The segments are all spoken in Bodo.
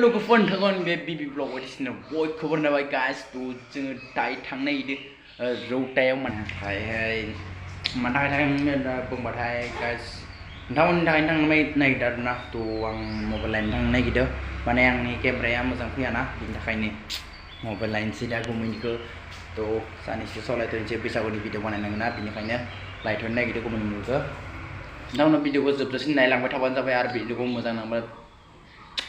Hello các phần thằng con về BB vlog của chúng tôi khâu vấn đề guys tụi chúng tại thằng này đi râu teo mình phải mình hai thằng nên là cùng bà thầy guys thằng này đã na tụi ang mobile line thằng này gitu mana yang ni camera yang masang punya na bintang kain ni mobile line sih aku menjadi tụi sani sih soalnya tụi saya bisa di video mana yang na bintang kainnya light này gitu aku menjadi thằng nó video của chụp trên này làm cái thao văn ra về video của masang nama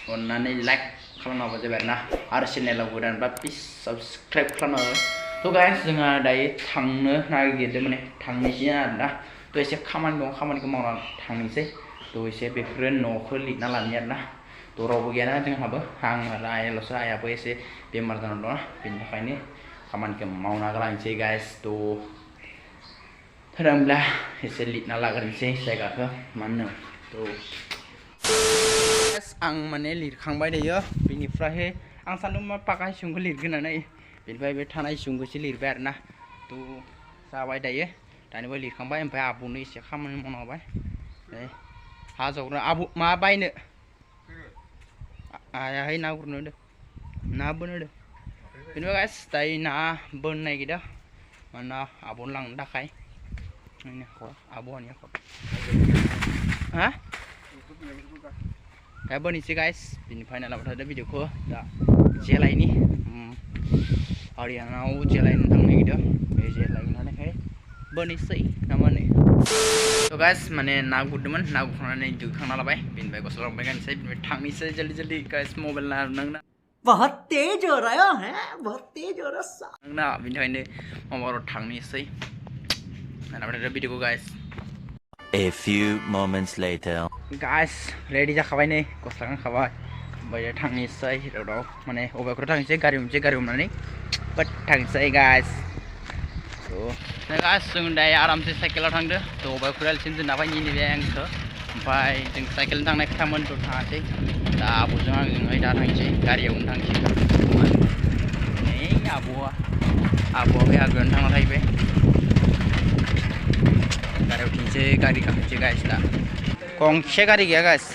अन्नानै लाइक खालामनांगौ जाबाय आरोना आरो चेनेलाव गोदानबा प्लिज साबस्क्राइब खालामनांगौ थ' गाइस जोंहा दायो थांनो नागिरदों माने थांनोसै आरोना थ' एसे खामानि दं खामानिखौ मावनानै थांनोसै थ' एसे बेफोरो न'खौ लिरना लानि आरोना थ' रावबो गैयाना जोंहाबो आं आरो आइयाल'सो आइयाबो एसे बेमार जानानै दं बेनि थाखायनो खामानिखौ मावना गालांसै गाइस थ' होनब्ला एसे लिरना लाग्रोनोसै जायगाखौ मानो थ' आं माने लिरखांबाय दायो बेनिफ्राय आं सान्दों मा पाका सिंखौ लिरगोन होननानै बेनिफ्राय बे थानाय सिंखौसो लिरबाय आरोना थ' जाबाय दायो दानिबो लिरखांबाय ओमफ्राय आब'नो एसे खामानि मावना होबाय हा जावग्रा आब' मा बायनो आयाहाय ना गुरनो होदों ना बोनो होदों बेनिफ्राय गाइस दायो ना बोनो नागिरदों मानोना आब'नो लांनो थाखाय आब'नि हा दा बोनोसै गाइस बिनिफ्राय नालाबाय थादो भिडिअखौ दा जेलायनि हरियानाव जेलायनो थांनो नागिरदों बे जेलायनानैहाय बोनोसै ना मा होनो थ' गाइस माने ना गुरदोंमोन ना गुरखांनानै दुगैखांना लाबाय बेनिफ्राय गस्ला लंपेन्ट गाननोसै बेनिफ्राय थांनोसै जल्दी गाइस मबाइल नांना बहुत तेज हो रहा है बहुत तेज हो रहा ना बिनि थाखायनो मबाइलाव थांनोसै नालाबाय थादो भिडिअखौ guys A few moments later. Guys, ready जाखाबाय नै गस्ला गानखाबाय ओमफ्राय थांनोसै रोदाव माने अबेयाव थांनोसै गारि हमनानै बाट थांनोसै गाइस थ' गाइस जों दायो आरामसे साइकेलाव थांदो थ' अबेयाव खुरालसिम जों नाबाय नैबे आंखौ ओमफ्राय जों साइकेलजों थांनाय खोथामोन थ' थाङासै दा आब'जों आंजोंहाय दा थांसै गारियावनो थांसै नै आब'आ बे आगोलावनो थांना थाहैबाय गारियाव थिनसै गारि गाखोसै गाइस दा गंसे गारि गैया गाइस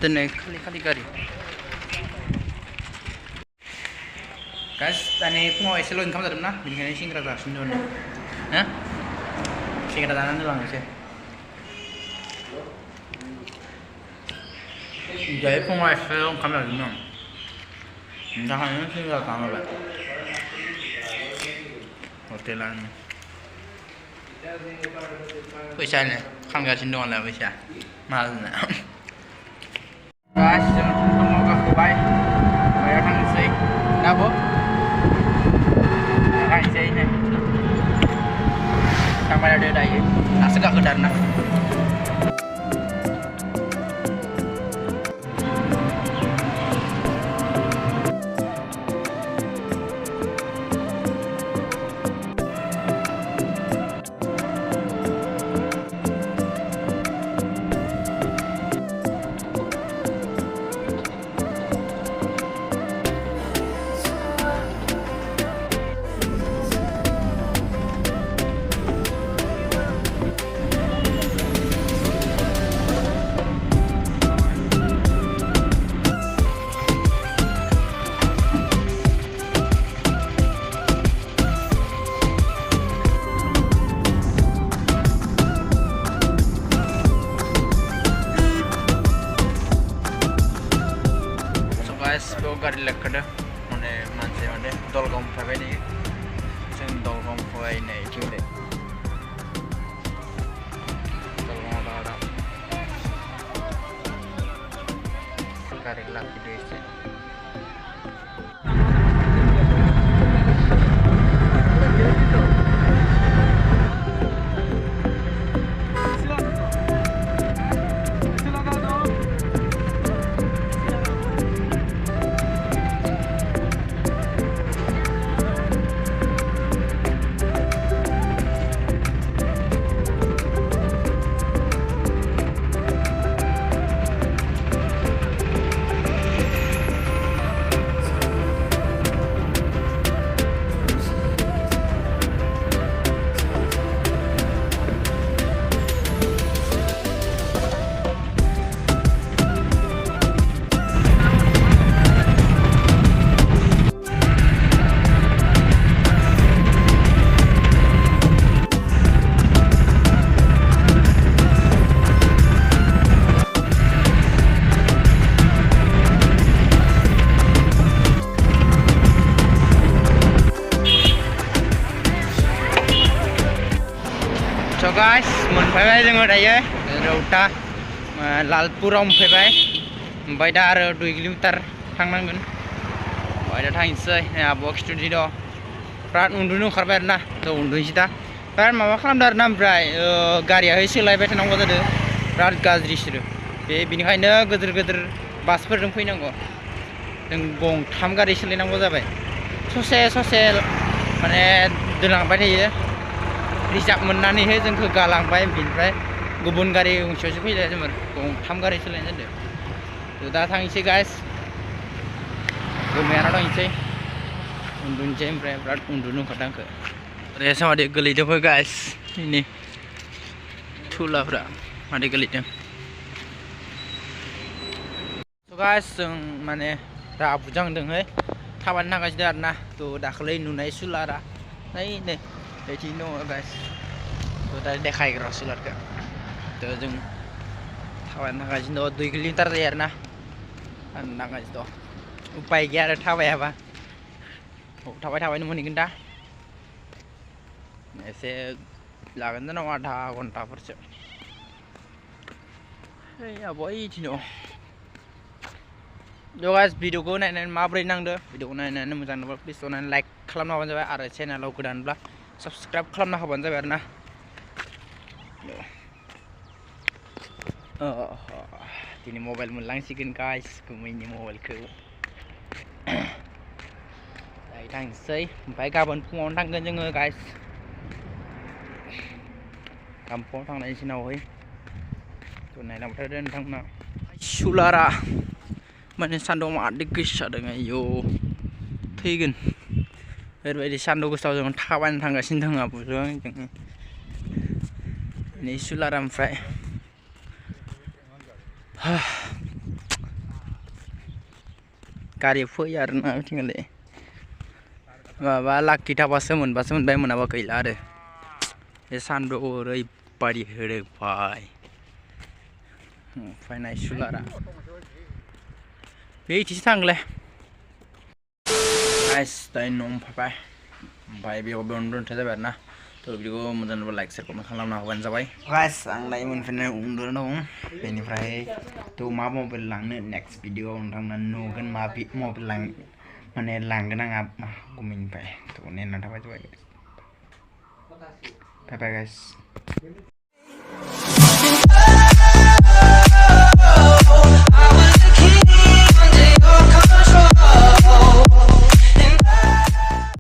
दिनै खालि गारि गाइस दानि फुङाव एसेल' ओंखाम जादोंमोन ना बेनिखायनो सिंग्रा जागासिनो दं ना सिंग्रा जानानै लांनोसै दायो फुङाव एसेल' ओंखाम जादोंमोन आं बेनि थाखायनो सिंग्रा जानांबाय हटेलानो फैसा खांगासिनो दं आरो फैसा मालायना गाइस जों फुङाव गाखोबाय ओमफ्राय थांनोसै ना आब' थांनोसै नै थांबाय थादो दायो दासो गाखोदो आरोना गारि लेखादों माने मानसि माने दलगाव फैबाय नै जों दलगाव फैनाय थिंजाय दलगावआव दा गारि लाखिदो एसे guys मोनफैबाय जोङो दायो रौता लालपुराव मोनफैबाय ओमफ्राय दा आरो 2 किल'मिटार थांनांगोन ओमफ्राय दा थांसै आब'आ खिथुदि दं बिराद उन्दुनो ओंखारबाय आरोना थ' उन्दुनोसै दा बिराद माबा खालामदों आरोना ओमफ्राय गारियाहाय सोलायबाय थानांगौ जादों बिराद गाज्रिसोरो बेनिखायनो गिदिर बासफोरजों फैनांगौ जों गंथाम गारि सोलायनांगौ जाबाय ससे माने दोनलांबाय थायो रिजार्भ मोननानैहाय जोंखौ गालांबाय बिनिफ्राय गुबुन गारि गंसेयावसो फैलाय जों गंथाम गारि सोलायनाय जादों दा थांसै गाइस गोमायाना थांसै उन्दुनोसै ओमफ्राय बिराद उन्दुनो ओंखारदों आंखौ रेस्ट मादि गोलैदोंबो गाइस नै थुलाफ्रा मादि गोलैदों गाइस जों माने दा बुजांदोंहाय थाबायनो थांगासिनो आरोना थ' दाखालै नुनाय सुलारा नै बेथिं दङ गाइस थ' दा देखायग्रा सुलारखौ थ' जों थाबायनो थांगासिनो दं 2 किल'मिटार जायो आरोना थांनो थांगासिनो दं उपाय गैया आरो थाबायाबा थाबायनो मोनहैगोन दा एसे लागोन जानांगौ आधा घन्टाफोरसो आब'आ इथिं दं थ' गाइस भिडिअखौ नायनानै माबोरै नांदो भिडिअखौ नायनानै मोजां नुबा प्लिज अननानै लाइक खालामना होबानो जाबाय आरो चेनेलाव गोदानब्ला साबस्क्राइब खालामना होबानो जाबाय आरोना दिनै मबाइल मोनलांसिगोन गाइस गुमैनि मबाइलखौ दायो थांसै ओमफ्राय गाबोन फुङावनो थांगोन जोङो गाइस गाबोन फुङाव थांनायनि उनावहाय थ' नायलांबाय थादो नोंथांमोना सुलारा माने सान्दुं मादि गोसा जादों आयौ थैगोन ओरैबायदि सान्दुं गोसायाव जों थाबायनो थांगासिनो दङ आब'जों जोङो नै सुलारा ओमफ्राय गारि फैयो आरोना बिथिंगालि माबा लाखि थाबासो मोनबाय मोनाबा गैला आरो बे सान्दुं ओरैबायदि होदों भाइ फैनाय सुलारा बे इथिंसो थांलाय गाइस दायो न' मोनफैबाय ओमफ्राय बेयावनो दोनथ'नाय जाबाय आरोना थ' भिडिअखौ मोजां नुबा लाइक शेयार कमेन्ट खालामना होबानो जाबाय गाइस आं दायो मोनफैनाय उन्दुना दं बेनिफ्राय थ' मा मबाइल लांनो नेक्स्ट भिडिअआव नोंथांमोना नुगोन मा मबाइल माने लांगोन आंहा गुमैनिफ्राय थ' नेनानै थाबाय जाबाय बाय बाय गाइस